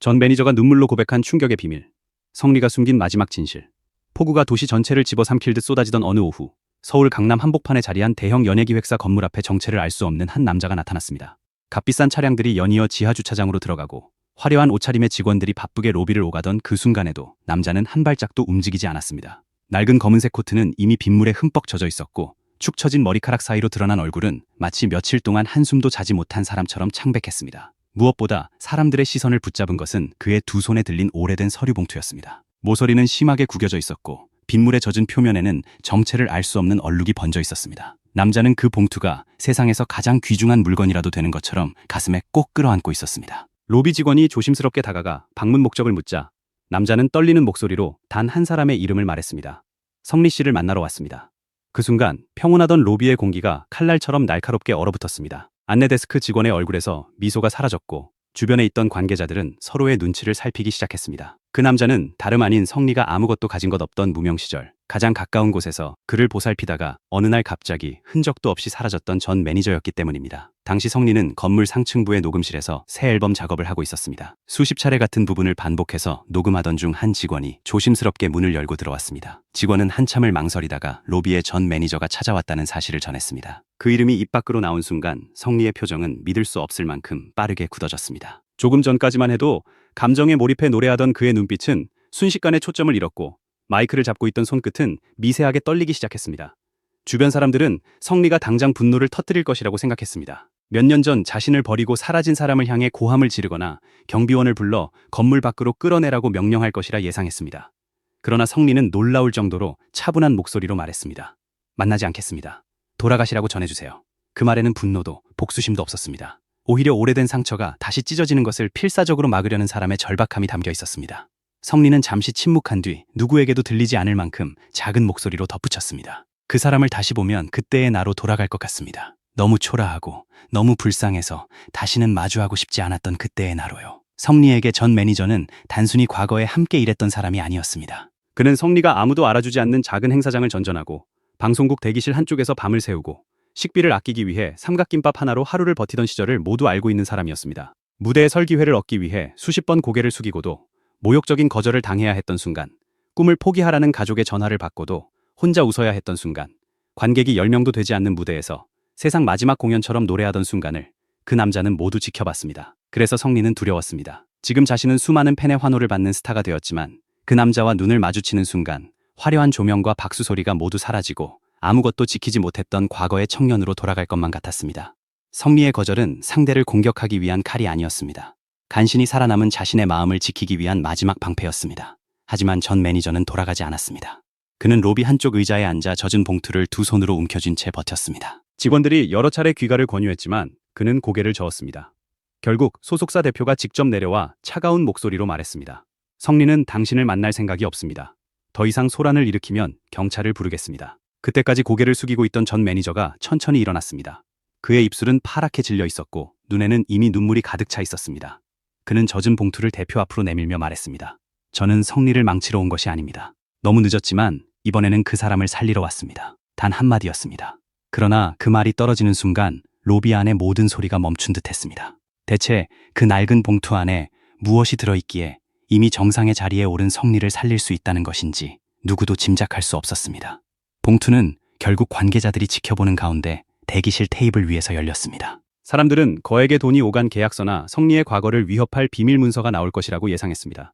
전 매니저가 눈물로 고백한 충격의 비밀. 성리가 숨긴 마지막 진실. 폭우가 도시 전체를 집어삼킬 듯 쏟아지던 어느 오후, 서울 강남 한복판에 자리한 대형 연예기획사 건물 앞에 정체를 알 수 없는 한 남자가 나타났습니다. 값비싼 차량들이 연이어 지하 주차장으로 들어가고 화려한 옷차림의 직원들이 바쁘게 로비를 오가던 그 순간에도 남자는 한 발짝도 움직이지 않았습니다. 낡은 검은색 코트는 이미 빗물에 흠뻑 젖어 있었고 축 처진 머리카락 사이로 드러난 얼굴은 마치 며칠 동안 한숨도 자지 못한 사람처럼 창백했습니다. 무엇보다 사람들의 시선을 붙잡은 것은 그의 두 손에 들린 오래된 서류 봉투였습니다. 모서리는 심하게 구겨져 있었고 빗물에 젖은 표면에는 정체를 알 수 없는 얼룩이 번져 있었습니다. 남자는 그 봉투가 세상에서 가장 귀중한 물건이라도 되는 것처럼 가슴에 꼭 끌어안고 있었습니다. 로비 직원이 조심스럽게 다가가 방문 목적을 묻자 남자는 떨리는 목소리로 단 한 사람의 이름을 말했습니다. 성리 씨를 만나러 왔습니다. 그 순간 평온하던 로비의 공기가 칼날처럼 날카롭게 얼어붙었습니다. 안내데스크 직원의 얼굴에서 미소가 사라졌고 주변에 있던 관계자들은 서로의 눈치를 살피기 시작했습니다. 그 남자는 다름 아닌 성리가 아무것도 가진 것 없던 무명 시절 가장 가까운 곳에서 그를 보살피다가 어느 날 갑자기 흔적도 없이 사라졌던 전 매니저였기 때문입니다. 당시 성리는 건물 상층부의 녹음실에서 새 앨범 작업을 하고 있었습니다. 수십 차례 같은 부분을 반복해서 녹음하던 중 한 직원이 조심스럽게 문을 열고 들어왔습니다. 직원은 한참을 망설이다가 로비에 전 매니저가 찾아왔다는 사실을 전했습니다. 그 이름이 입 밖으로 나온 순간 성리의 표정은 믿을 수 없을 만큼 빠르게 굳어졌습니다. 조금 전까지만 해도 감정에 몰입해 노래하던 그의 눈빛은 순식간에 초점을 잃었고 마이크를 잡고 있던 손끝은 미세하게 떨리기 시작했습니다. 주변 사람들은 성리가 당장 분노를 터뜨릴 것이라고 생각했습니다. 몇 년 전 자신을 버리고 사라진 사람을 향해 고함을 지르거나 경비원을 불러 건물 밖으로 끌어내라고 명령할 것이라 예상했습니다. 그러나 성리는 놀라울 정도로 차분한 목소리로 말했습니다. 만나지 않겠습니다. 돌아가시라고 전해주세요. 그 말에는 분노도 복수심도 없었습니다. 오히려 오래된 상처가 다시 찢어지는 것을 필사적으로 막으려는 사람의 절박함이 담겨 있었습니다. 성리는 잠시 침묵한 뒤 누구에게도 들리지 않을 만큼 작은 목소리로 덧붙였습니다. 그 사람을 다시 보면 그때의 나로 돌아갈 것 같습니다. 너무 초라하고 너무 불쌍해서 다시는 마주하고 싶지 않았던 그때의 나로요. 성리에게 전 매니저는 단순히 과거에 함께 일했던 사람이 아니었습니다. 그는 성리가 아무도 알아주지 않는 작은 행사장을 전전하고 방송국 대기실 한쪽에서 밤을 새우고 식비를 아끼기 위해 삼각김밥 하나로 하루를 버티던 시절을 모두 알고 있는 사람이었습니다. 무대에 설 기회를 얻기 위해 수십 번 고개를 숙이고도 모욕적인 거절을 당해야 했던 순간, 꿈을 포기하라는 가족의 전화를 받고도 혼자 웃어야 했던 순간, 관객이 10명도 되지 않는 무대에서 세상 마지막 공연처럼 노래하던 순간을 그 남자는 모두 지켜봤습니다. 그래서 성리는 두려웠습니다. 지금 자신은 수많은 팬의 환호를 받는 스타가 되었지만 그 남자와 눈을 마주치는 순간 화려한 조명과 박수 소리가 모두 사라지고 아무것도 지키지 못했던 과거의 청년으로 돌아갈 것만 같았습니다. 성리의 거절은 상대를 공격하기 위한 칼이 아니었습니다. 간신히 살아남은 자신의 마음을 지키기 위한 마지막 방패였습니다. 하지만 전 매니저는 돌아가지 않았습니다. 그는 로비 한쪽 의자에 앉아 젖은 봉투를 두 손으로 움켜쥔 채 버텼습니다. 직원들이 여러 차례 귀가를 권유했지만 그는 고개를 저었습니다. 결국 소속사 대표가 직접 내려와 차가운 목소리로 말했습니다. 성리는 당신을 만날 생각이 없습니다. 더 이상 소란을 일으키면 경찰을 부르겠습니다. 그때까지 고개를 숙이고 있던 전 매니저가 천천히 일어났습니다. 그의 입술은 파랗게 질려 있었고 눈에는 이미 눈물이 가득 차 있었습니다. 그는 젖은 봉투를 대표 앞으로 내밀며 말했습니다. 저는 성리를 망치러 온 것이 아닙니다. 너무 늦었지만 이번에는 그 사람을 살리러 왔습니다. 단 한마디였습니다. 그러나 그 말이 떨어지는 순간 로비 안의 모든 소리가 멈춘 듯 했습니다. 대체 그 낡은 봉투 안에 무엇이 들어있기에 이미 정상의 자리에 오른 성리를 살릴 수 있다는 것인지 누구도 짐작할 수 없었습니다. 봉투는 결국 관계자들이 지켜보는 가운데 대기실 테이블 위에서 열렸습니다. 사람들은 거액의 돈이 오간 계약서나 성리의 과거를 위협할 비밀 문서가 나올 것이라고 예상했습니다.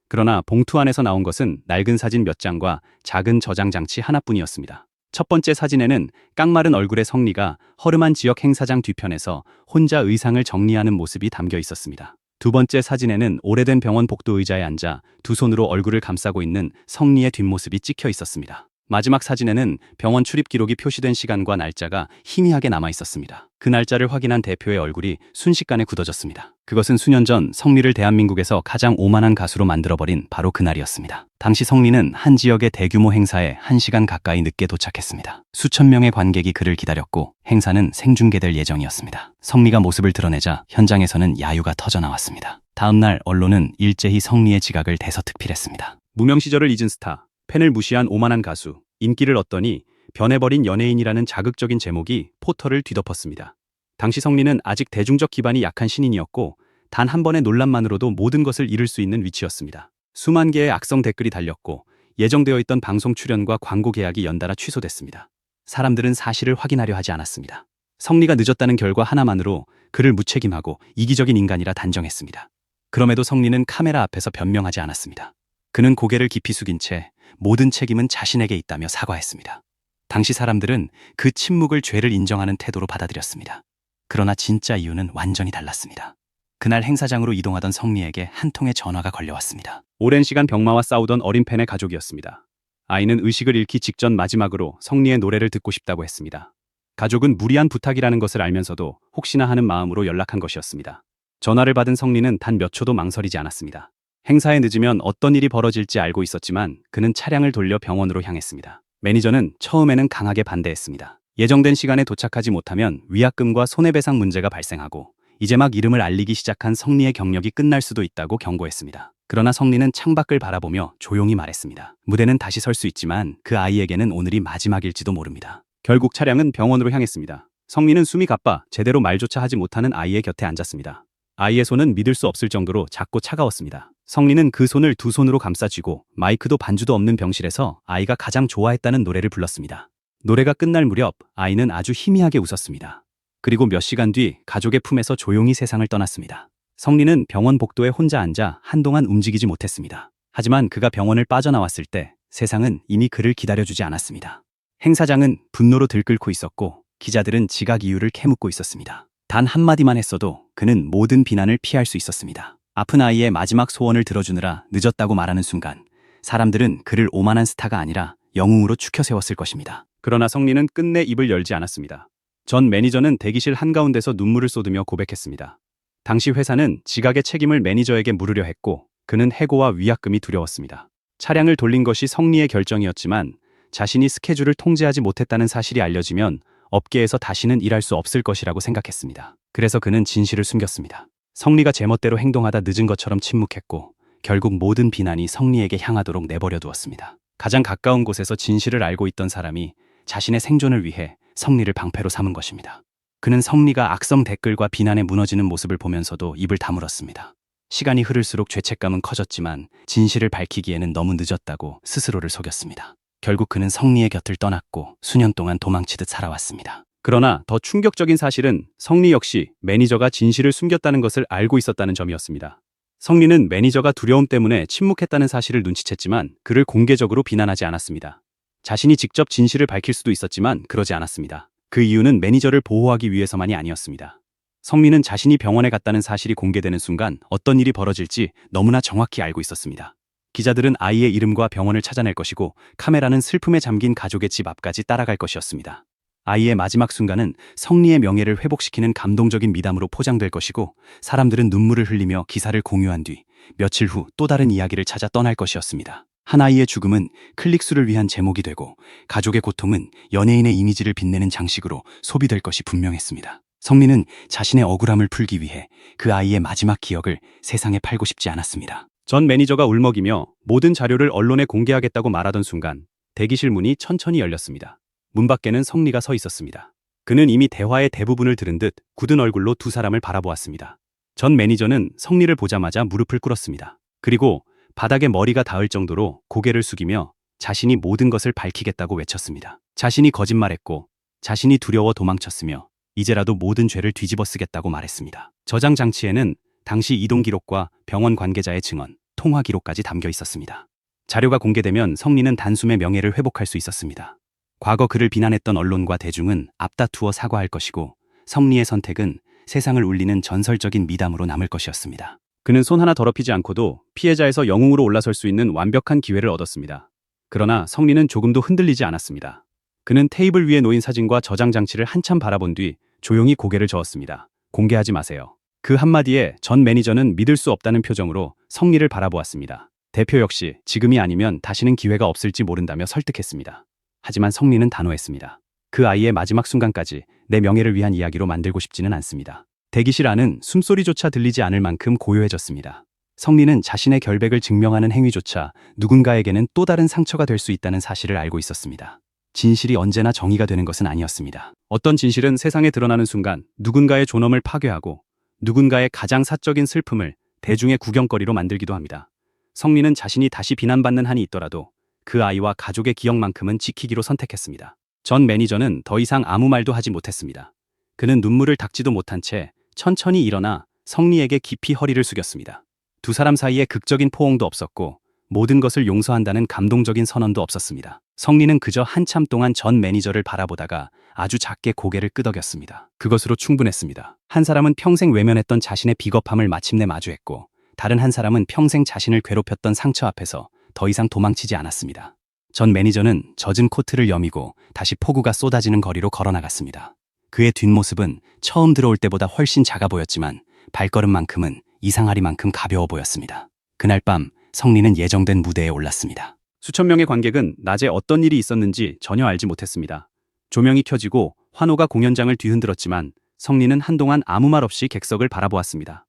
그러나 봉투 안에서 나온 것은 낡은 사진 몇 장과 작은 저장 장치 하나뿐이었습니다. 첫 번째 사진에는 깡마른 얼굴의 성리가 허름한 지역 행사장 뒤편에서 혼자 의상을 정리하는 모습이 담겨 있었습니다. 두 번째 사진에는 오래된 병원 복도 의자에 앉아 두 손으로 얼굴을 감싸고 있는 성리의 뒷모습이 찍혀 있었습니다. 마지막 사진에는 병원 출입 기록이 표시된 시간과 날짜가 희미하게 남아 있었습니다. 그 날짜를 확인한 대표의 얼굴이 순식간에 굳어졌습니다. 그것은 수년 전 성리를 대한민국에서 가장 오만한 가수로 만들어버린 바로 그날이었습니다. 당시 성리는 한 지역의 대규모 행사에 1시간 가까이 늦게 도착했습니다. 수천 명의 관객이 그를 기다렸고 행사는 생중계될 예정이었습니다. 성리가 모습을 드러내자 현장에서는 야유가 터져나왔습니다. 다음 날 언론은 일제히 성리의 지각을 대서특필했습니다. 무명 시절을 잊은 스타, 팬을 무시한 오만한 가수, 인기를 얻더니 변해버린 연예인이라는 자극적인 제목이 포털을 뒤덮었습니다. 당시 성리는 아직 대중적 기반이 약한 신인이었고 단 한 번의 논란만으로도 모든 것을 잃을 수 있는 위치였습니다. 수만 개의 악성 댓글이 달렸고 예정되어 있던 방송 출연과 광고 계약이 연달아 취소됐습니다. 사람들은 사실을 확인하려 하지 않았습니다. 성리가 늦었다는 결과 하나만으로 그를 무책임하고 이기적인 인간이라 단정했습니다. 그럼에도 성리는 카메라 앞에서 변명하지 않았습니다. 그는 고개를 깊이 숙인 채 모든 책임은 자신에게 있다며 사과했습니다. 당시 사람들은 그 침묵을 죄를 인정하는 태도로 받아들였습니다. 그러나 진짜 이유는 완전히 달랐습니다. 그날 행사장으로 이동하던 성리에게 한 통의 전화가 걸려왔습니다. 오랜 시간 병마와 싸우던 어린 팬의 가족이었습니다. 아이는 의식을 잃기 직전 마지막으로 성리의 노래를 듣고 싶다고 했습니다. 가족은 무리한 부탁이라는 것을 알면서도 혹시나 하는 마음으로 연락한 것이었습니다. 전화를 받은 성리는 단 몇 초도 망설이지 않았습니다. 행사에 늦으면 어떤 일이 벌어질지 알고 있었지만 그는 차량을 돌려 병원으로 향했습니다. 매니저는 처음에는 강하게 반대했습니다. 예정된 시간에 도착하지 못하면 위약금과 손해배상 문제가 발생하고 이제 막 이름을 알리기 시작한 성리의 경력이 끝날 수도 있다고 경고했습니다. 그러나 성리는 창밖을 바라보며 조용히 말했습니다. 무대는 다시 설 수 있지만 그 아이에게는 오늘이 마지막일지도 모릅니다. 결국 차량은 병원으로 향했습니다. 성리는 숨이 가빠 제대로 말조차 하지 못하는 아이의 곁에 앉았습니다. 아이의 손은 믿을 수 없을 정도로 작고 차가웠습니다. 성리는 그 손을 두 손으로 감싸쥐고 마이크도 반주도 없는 병실에서 아이가 가장 좋아했다는 노래를 불렀습니다. 노래가 끝날 무렵 아이는 아주 희미하게 웃었습니다. 그리고 몇 시간 뒤 가족의 품에서 조용히 세상을 떠났습니다. 성리는 병원 복도에 혼자 앉아 한동안 움직이지 못했습니다. 하지만 그가 병원을 빠져나왔을 때 세상은 이미 그를 기다려주지 않았습니다. 행사장은 분노로 들끓고 있었고 기자들은 지각 이유를 캐묻고 있었습니다. 단 한마디만 했어도 그는 모든 비난을 피할 수 있었습니다. 아픈 아이의 마지막 소원을 들어주느라 늦었다고 말하는 순간 사람들은 그를 오만한 스타가 아니라 영웅으로 추켜 세웠을 것입니다. 그러나 성리는 끝내 입을 열지 않았습니다. 전 매니저는 대기실 한가운데서 눈물을 쏟으며 고백했습니다. 당시 회사는 지각의 책임을 매니저에게 물으려 했고 그는 해고와 위약금이 두려웠습니다. 차량을 돌린 것이 성리의 결정이었지만 자신이 스케줄을 통제하지 못했다는 사실이 알려지면 업계에서 다시는 일할 수 없을 것이라고 생각했습니다. 그래서 그는 진실을 숨겼습니다. 성리가 제멋대로 행동하다 늦은 것처럼 침묵했고 결국 모든 비난이 성리에게 향하도록 내버려 두었습니다. 가장 가까운 곳에서 진실을 알고 있던 사람이 자신의 생존을 위해 성리를 방패로 삼은 것입니다. 그는 성리가 악성 댓글과 비난에 무너지는 모습을 보면서도 입을 다물었습니다. 시간이 흐를수록 죄책감은 커졌지만 진실을 밝히기에는 너무 늦었다고 스스로를 속였습니다. 결국 그는 성리의 곁을 떠났고 수년 동안 도망치듯 살아왔습니다. 그러나 더 충격적인 사실은 성리 역시 매니저가 진실을 숨겼다는 것을 알고 있었다는 점이었습니다. 성리는 매니저가 두려움 때문에 침묵했다는 사실을 눈치챘지만 그를 공개적으로 비난하지 않았습니다. 자신이 직접 진실을 밝힐 수도 있었지만 그러지 않았습니다. 그 이유는 매니저를 보호하기 위해서만이 아니었습니다. 성리는 자신이 병원에 갔다는 사실이 공개되는 순간 어떤 일이 벌어질지 너무나 정확히 알고 있었습니다. 기자들은 아이의 이름과 병원을 찾아낼 것이고 카메라는 슬픔에 잠긴 가족의 집 앞까지 따라갈 것이었습니다. 아이의 마지막 순간은 성리의 명예를 회복시키는 감동적인 미담으로 포장될 것이고 사람들은 눈물을 흘리며 기사를 공유한 뒤 며칠 후 또 다른 이야기를 찾아 떠날 것이었습니다. 한 아이의 죽음은 클릭수를 위한 제목이 되고 가족의 고통은 연예인의 이미지를 빛내는 장식으로 소비될 것이 분명했습니다. 성리는 자신의 억울함을 풀기 위해 그 아이의 마지막 기억을 세상에 팔고 싶지 않았습니다. 전 매니저가 울먹이며 모든 자료를 언론에 공개하겠다고 말하던 순간 대기실 문이 천천히 열렸습니다. 문 밖에는 성리가 서 있었습니다. 그는 이미 대화의 대부분을 들은 듯 굳은 얼굴로 두 사람을 바라보았습니다. 전 매니저는 성리를 보자마자 무릎을 꿇었습니다. 그리고 바닥에 머리가 닿을 정도로 고개를 숙이며 자신이 모든 것을 밝히겠다고 외쳤습니다. 자신이 거짓말했고 자신이 두려워 도망쳤으며 이제라도 모든 죄를 뒤집어 쓰겠다고 말했습니다. 저장 장치에는 당시 이동 기록과 병원 관계자의 증언, 통화 기록까지 담겨 있었습니다. 자료가 공개되면 성리는 단숨에 명예를 회복할 수 있었습니다. 과거 그를 비난했던 언론과 대중은 앞다투어 사과할 것이고 성리의 선택은 세상을 울리는 전설적인 미담으로 남을 것이었습니다. 그는 손 하나 더럽히지 않고도 피해자에서 영웅으로 올라설 수 있는 완벽한 기회를 얻었습니다. 그러나 성리는 조금도 흔들리지 않았습니다. 그는 테이블 위에 놓인 사진과 저장 장치를 한참 바라본 뒤 조용히 고개를 저었습니다. 공개하지 마세요. 그 한마디에 전 매니저는 믿을 수 없다는 표정으로 성리를 바라보았습니다. 대표 역시 지금이 아니면 다시는 기회가 없을지 모른다며 설득했습니다. 하지만 성리는 단호했습니다. 그 아이의 마지막 순간까지 내 명예를 위한 이야기로 만들고 싶지는 않습니다. 대기실 안은 숨소리조차 들리지 않을 만큼 고요해졌습니다. 성리는 자신의 결백을 증명하는 행위조차 누군가에게는 또 다른 상처가 될 수 있다는 사실을 알고 있었습니다. 진실이 언제나 정의가 되는 것은 아니었습니다. 어떤 진실은 세상에 드러나는 순간 누군가의 존엄을 파괴하고 누군가의 가장 사적인 슬픔을 대중의 구경거리로 만들기도 합니다. 성리는 자신이 다시 비난받는 한이 있더라도 그 아이와 가족의 기억만큼은 지키기로 선택했습니다. 전 매니저는 더 이상 아무 말도 하지 못했습니다. 그는 눈물을 닦지도 못한 채 천천히 일어나 성리에게 깊이 허리를 숙였습니다. 두 사람 사이에 극적인 포옹도 없었고 모든 것을 용서한다는 감동적인 선언도 없었습니다. 성리는 그저 한참 동안 전 매니저를 바라보다가 아주 작게 고개를 끄덕였습니다. 그것으로 충분했습니다. 한 사람은 평생 외면했던 자신의 비겁함을 마침내 마주했고 다른 한 사람은 평생 자신을 괴롭혔던 상처 앞에서 더 이상 도망치지 않았습니다. 전 매니저는 젖은 코트를 여미고 다시 폭우가 쏟아지는 거리로 걸어나갔습니다. 그의 뒷모습은 처음 들어올 때보다 훨씬 작아 보였지만 발걸음만큼은 이상하리만큼 가벼워 보였습니다. 그날 밤 성리는 예정된 무대에 올랐습니다. 수천 명의 관객은 낮에 어떤 일이 있었는지 전혀 알지 못했습니다. 조명이 켜지고 환호가 공연장을 뒤흔들었지만 성리는 한동안 아무 말 없이 객석을 바라보았습니다.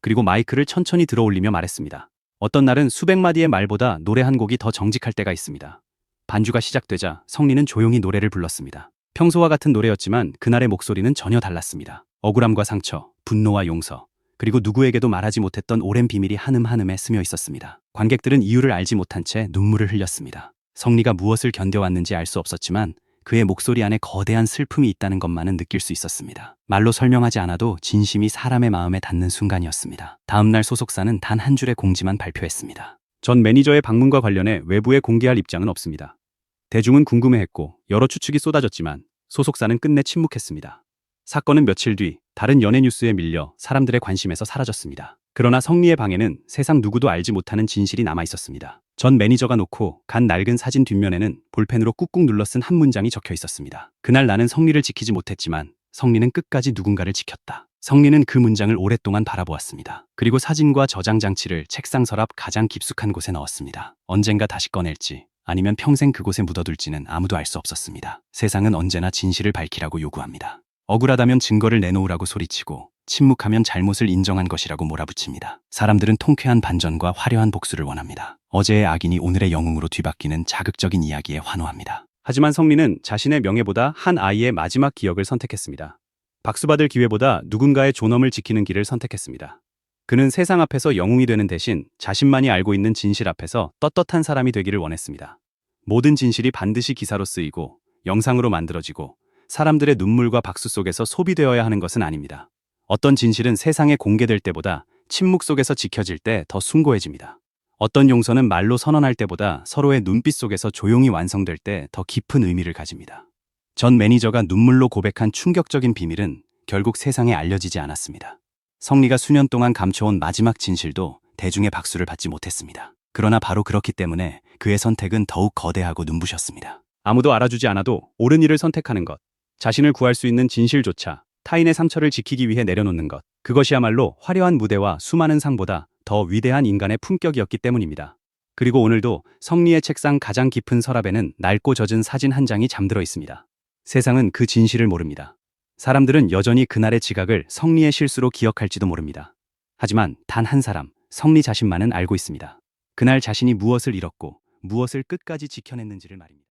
그리고 마이크를 천천히 들어올리며 말했습니다. 어떤 날은 수백 마디의 말보다 노래 한 곡이 더 정직할 때가 있습니다. 반주가 시작되자 성리는 조용히 노래를 불렀습니다. 평소와 같은 노래였지만 그날의 목소리는 전혀 달랐습니다. 억울함과 상처, 분노와 용서, 그리고 누구에게도 말하지 못했던 오랜 비밀이 한음 한음에 스며 있었습니다. 관객들은 이유를 알지 못한 채 눈물을 흘렸습니다. 성리가 무엇을 견뎌왔는지 알 수 없었지만 그의 목소리 안에 거대한 슬픔이 있다는 것만은 느낄 수 있었습니다. 말로 설명하지 않아도 진심이 사람의 마음에 닿는 순간이었습니다. 다음날 소속사는 단 한 줄의 공지만 발표했습니다. 전 매니저의 방문과 관련해 외부에 공개할 입장은 없습니다. 대중은 궁금해했고 여러 추측이 쏟아졌지만 소속사는 끝내 침묵했습니다. 사건은 며칠 뒤 다른 연예 뉴스에 밀려 사람들의 관심에서 사라졌습니다. 그러나 성리의 방에는 세상 누구도 알지 못하는 진실이 남아 있었습니다. 전 매니저가 놓고 간 낡은 사진 뒷면에는 볼펜으로 꾹꾹 눌러 쓴 한 문장이 적혀 있었습니다. 그날 나는 성리를 지키지 못했지만 성리는 끝까지 누군가를 지켰다. 성리는 그 문장을 오랫동안 바라보았습니다. 그리고 사진과 저장 장치를 책상 서랍 가장 깊숙한 곳에 넣었습니다. 언젠가 다시 꺼낼지 아니면 평생 그곳에 묻어둘지는 아무도 알 수 없었습니다. 세상은 언제나 진실을 밝히라고 요구합니다. 억울하다면 증거를 내놓으라고 소리치고 침묵하면 잘못을 인정한 것이라고 몰아붙입니다. 사람들은 통쾌한 반전과 화려한 복수를 원합니다. 어제의 악인이 오늘의 영웅으로 뒤바뀌는 자극적인 이야기에 환호합니다. 하지만 성리는 자신의 명예보다 한 아이의 마지막 기억을 선택했습니다. 박수받을 기회보다 누군가의 존엄을 지키는 길을 선택했습니다. 그는 세상 앞에서 영웅이 되는 대신 자신만이 알고 있는 진실 앞에서 떳떳한 사람이 되기를 원했습니다. 모든 진실이 반드시 기사로 쓰이고 영상으로 만들어지고 사람들의 눈물과 박수 속에서 소비되어야 하는 것은 아닙니다. 어떤 진실은 세상에 공개될 때보다 침묵 속에서 지켜질 때 더 숭고해집니다. 어떤 용서는 말로 선언할 때보다 서로의 눈빛 속에서 조용히 완성될 때 더 깊은 의미를 가집니다. 전 매니저가 눈물로 고백한 충격적인 비밀은 결국 세상에 알려지지 않았습니다. 성리가 수년 동안 감춰온 마지막 진실도 대중의 박수를 받지 못했습니다. 그러나 바로 그렇기 때문에 그의 선택은 더욱 거대하고 눈부셨습니다. 아무도 알아주지 않아도 옳은 일을 선택하는 것, 자신을 구할 수 있는 진실조차 타인의 상처를 지키기 위해 내려놓는 것, 그것이야말로 화려한 무대와 수많은 상보다 더 위대한 인간의 품격이었기 때문입니다. 그리고 오늘도 성리의 책상 가장 깊은 서랍에는 낡고 젖은 사진 한 장이 잠들어 있습니다. 세상은 그 진실을 모릅니다. 사람들은 여전히 그날의 지각을 성리의 실수로 기억할지도 모릅니다. 하지만 단 한 사람, 성리 자신만은 알고 있습니다. 그날 자신이 무엇을 잃었고 무엇을 끝까지 지켜냈는지를 말입니다.